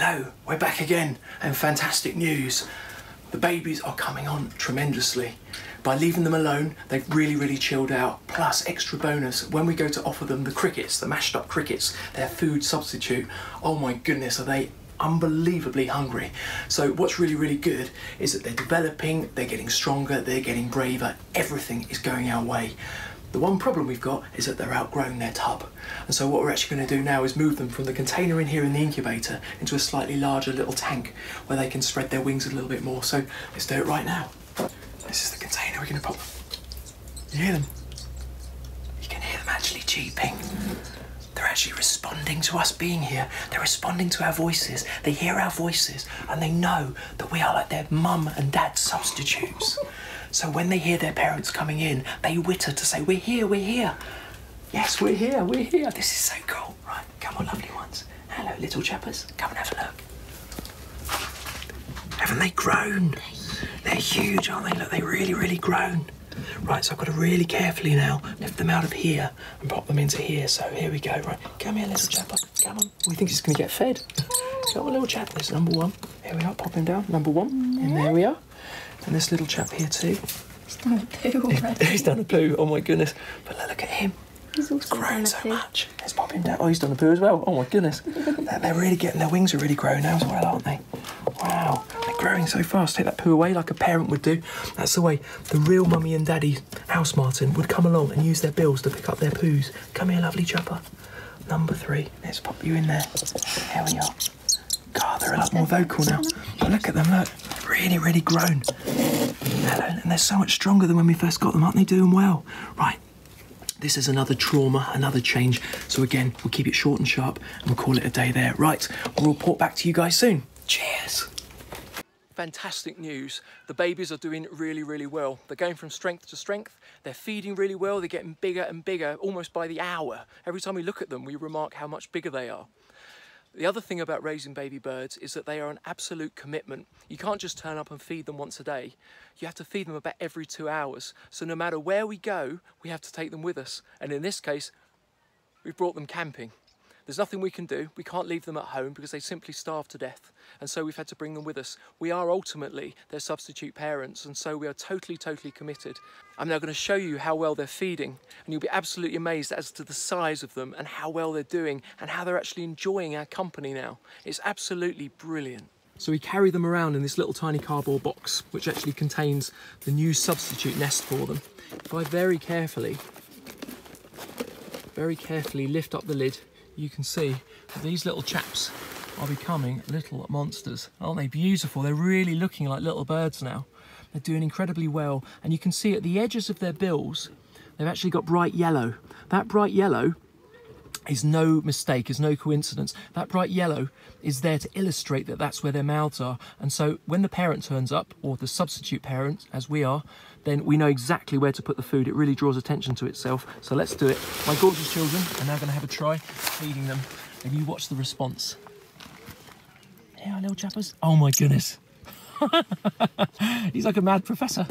Hello, we're back again, and fantastic news. The babies are coming on tremendously. By leaving them alone, they've really chilled out. Plus, extra bonus, when we go to offer them the crickets, the mashed up crickets, their food substitute, oh my goodness, are they unbelievably hungry. So what's really good is that they're developing, they're getting stronger, they're getting braver, everything is going our way. The one problem we've got is that they're outgrowing their tub. And so what we're actually going to do now is move them from the container in here in the incubator into a slightly larger little tank where they can spread their wings a little bit more. So let's do it right now. This is the container we're going to pop them. You hear them? You can hear them actually cheeping. They're actually responding to us being here. They're responding to our voices. They hear our voices and they know that we are like their mum and dad substitutes. So when they hear their parents coming in, they witter to say, we're here, we're here. Yes, we're here, we're here. This is so cool. Right, come on, lovely ones. Hello, little chappers. Come and have a look. Haven't they grown? They're huge, aren't they? Look, they've really grown. Right, so I've got to really carefully now lift them out of here and pop them into here. So here we go. Right, come here, little chapper. Come on. We think it's going to get fed. Come on, little chap. There's number one. Here we are. Pop him down. Number one. And there we are. And this little chap here too. He's done a poo already. He's done a poo. Oh my goodness. But look at him. He's also grown so much. Let's pop him down. Oh, he's done a poo as well. Oh my goodness. They're really getting, their wings are really growing now as well, aren't they? Wow. They're growing so fast. Take that poo away like a parent would do. That's the way the real mummy and daddy house martin would come along and use their bills to pick up their poos. Come here, lovely chopper. Number 3. Let's pop you in there. There we are. God, they're a lot more vocal now. But look at them, look. Really grown. Hello. And they're so much stronger than when we first got them. Aren't they doing well? Right. This is another trauma, another change. So again, we'll keep it short and sharp and we'll call it a day there. Right, we'll report back to you guys soon. Cheers. Fantastic news. The babies are doing really well. They're going from strength to strength. They're feeding really well. They're getting bigger and bigger, almost by the hour. Every time we look at them, we remark how much bigger they are. The other thing about raising baby birds is that they are an absolute commitment. You can't just turn up and feed them once a day. You have to feed them about every 2 hours. So no matter where we go, we have to take them with us. And in this case, we've brought them camping. There's nothing we can do. We can't leave them at home because they simply starve to death. And so we've had to bring them with us. We are ultimately their substitute parents, and so we are totally committed. I'm now going to show you how well they're feeding, and you'll be absolutely amazed as to the size of them and how well they're doing and how they're actually enjoying our company now. It's absolutely brilliant. So we carry them around in this little tiny cardboard box, which actually contains the new substitute nest for them. If I very carefully lift up the lid, you can see that these little chaps are becoming little monsters. Aren't they beautiful? They're really looking like little birds now. They're doing incredibly well. And you can see at the edges of their bills, they've actually got bright yellow. That bright yellow is no mistake, is no coincidence. That bright yellow is there to illustrate that that's where their mouths are. And so when the parent turns up, or the substitute parent, as we are, then we know exactly where to put the food. It really draws attention to itself. So let's do it. My gorgeous children are now going to have a try feeding them, and you watch the response. Here are little chappers. Oh my goodness. He's like a mad professor.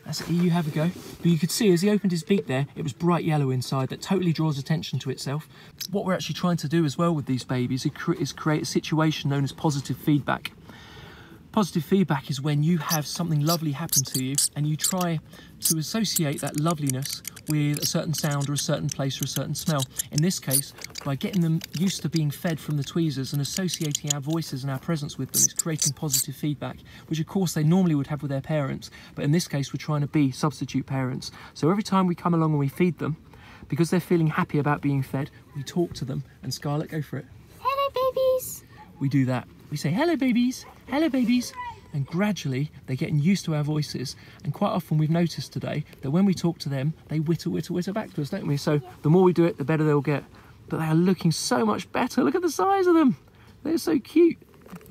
That's it, you have a go. But you could see as he opened his beak there, it was bright yellow inside. That totally draws attention to itself. What we're actually trying to do as well with these babies is create a situation known as positive feedback. Positive feedback is when you have something lovely happen to you and you try to associate that loveliness with a certain sound or a certain place or a certain smell. In this case, by getting them used to being fed from the tweezers and associating our voices and our presence with them, it's creating positive feedback, which of course they normally would have with their parents. But in this case, we're trying to be substitute parents. So every time we come along and we feed them, because they're feeling happy about being fed, we talk to them. And Scarlett, go for it. Hello, babies. We do that. We say, hello, babies. Hello, babies. And gradually they're getting used to our voices, and quite often we've noticed today that when we talk to them, they whitter back to us, don't we? So the more we do it, the better they'll get. But they are looking so much better. Look at the size of them. They're so cute.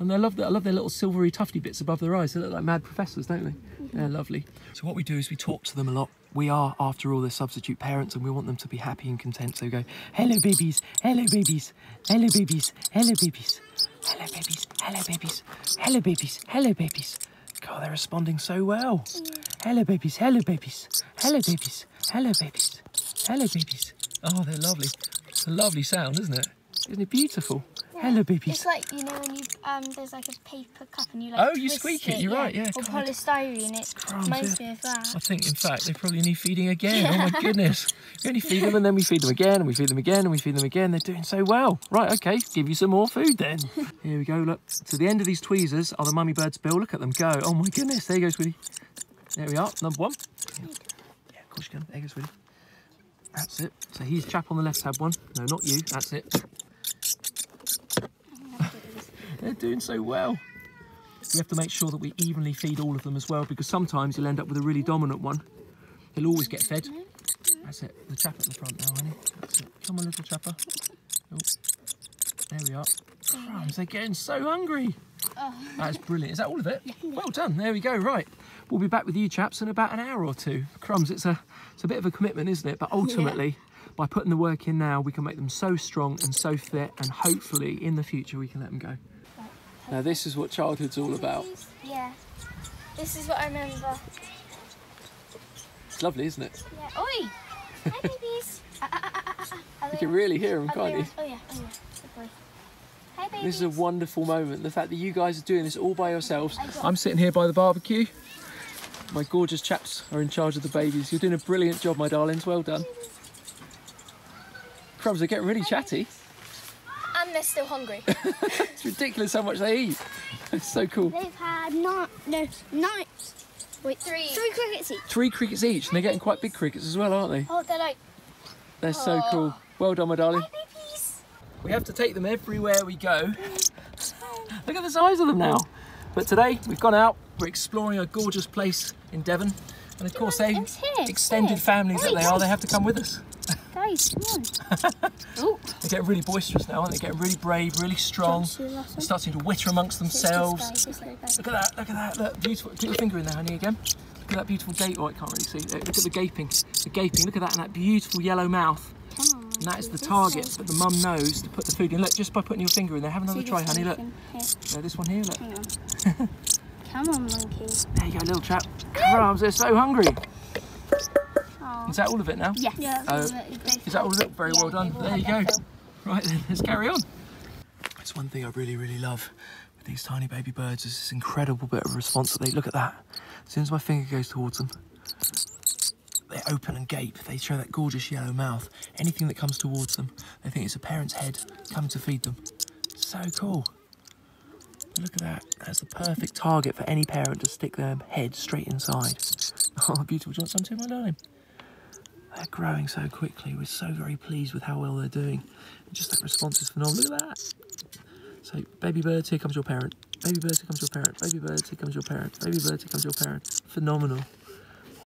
And I love their little silvery tufty bits above their eyes. They look like mad professors, don't they? They're lovely. So what we do is we talk to them a lot. We are, after all, their substitute parents, and we want them to be happy and content. So we go, hello, babies. Hello, babies. Hello, babies. Hello, babies. Hello, babies. Hello, babies. Hello, babies. Hello, babies. God, they're responding so well. Hello, babies. Hello, babies. Hello, babies. Hello, babies. Hello, babies. Oh, they're lovely. It's a lovely sound, isn't it? Isn't it beautiful? Hello, babies. It's like, you know, when you there's like a paper cup and you like Oh, you twist squeak it, you're right, yeah. Or God. polystyrene, it Crumbs, reminds yeah. me of that. I think, in fact, they probably need feeding again. Oh, my goodness. We only feed them and then we feed them again and we feed them again and we feed them again. They're doing so well. Right, OK, give you some more food then. Here we go, look. So the end of these tweezers are the mummy bird's bill. Look at them go. Oh, my goodness. There you go, sweetie. There we are, number one. Yeah, of course you can. There you go, sweetie. That's it. So he's chap on the left-hand one. No, not you. That's it. They're doing so well. We have to make sure that we evenly feed all of them as well, because sometimes you'll end up with a really dominant one. He'll always get fed. That's it. The chap at the front now, honey. That's it. Come on, little chapper. Oh. There we are. Crumbs, they're getting so hungry. That is brilliant. Is that all of it? Well done. There we go. Right. We'll be back with you chaps in about an hour or two. Crumbs, it's a bit of a commitment, isn't it? But ultimately, by putting the work in now, we can make them so strong and so fit, and hopefully in the future we can let them go. Now this is what childhood's all about. Yeah. This is what I remember. It's lovely, isn't it? Yeah. Oi! Hi, babies. You can really hear them, can't you? Oh yeah. Good boy. Hi, babies. This is a wonderful moment. The fact that you guys are doing this all by yourselves. I'm sitting here by the barbecue. My gorgeous chaps are in charge of the babies. You're doing a brilliant job, my darlings. Well done. Crumbs, they're getting really chatty. And they're still hungry. It's ridiculous how much they eat. It's so cool. They've had three crickets each. 3 crickets each, and they're getting quite big crickets as well, aren't they? Oh, they're like... They're so cool. Well done, my darling. Hi, babies. We have to take them everywhere we go. Look at the size of them now. But today, we've gone out. We're exploring a gorgeous place in Devon. And of course, they extended families that they are, they have to come with us. Guys, come on. They're getting really boisterous now, aren't they? Getting really brave, really strong. They're starting to witter amongst themselves. Look at that, look at that. Look, beautiful. Put your finger in there, honey, again. Look at that beautiful gape. Oh, I can't really see. Look at the gaping. The gaping. Look at that, and that beautiful yellow mouth. And that is the target that the mum knows to put the food in. Look, just by putting your finger in there. Have another try, honey. Look. This one here, look. Come on, monkey. There you go, little chap. Crumbs, they're so hungry. Is that all of it now? Yes. Yeah. Is that all of it? Very well done. There you go. Right then, let's carry on. It's one thing I really, really love with these tiny baby birds is this incredible bit of responsibility. Look at that. As soon as my finger goes towards them, they open and gape. They show that gorgeous yellow mouth. Anything that comes towards them, they think it's a parent's head coming to feed them. So cool. Look at that. That's the perfect target for any parent to stick their head straight inside. Oh, beautiful. Do you want some too, my darling? They're growing so quickly. We're so very pleased with how well they're doing. And just that response is phenomenal. Look at that. So, baby birds, here comes your parent. Baby birds, here comes your parent. Baby birds, here comes your parent. Baby birds, here comes your parent. Phenomenal.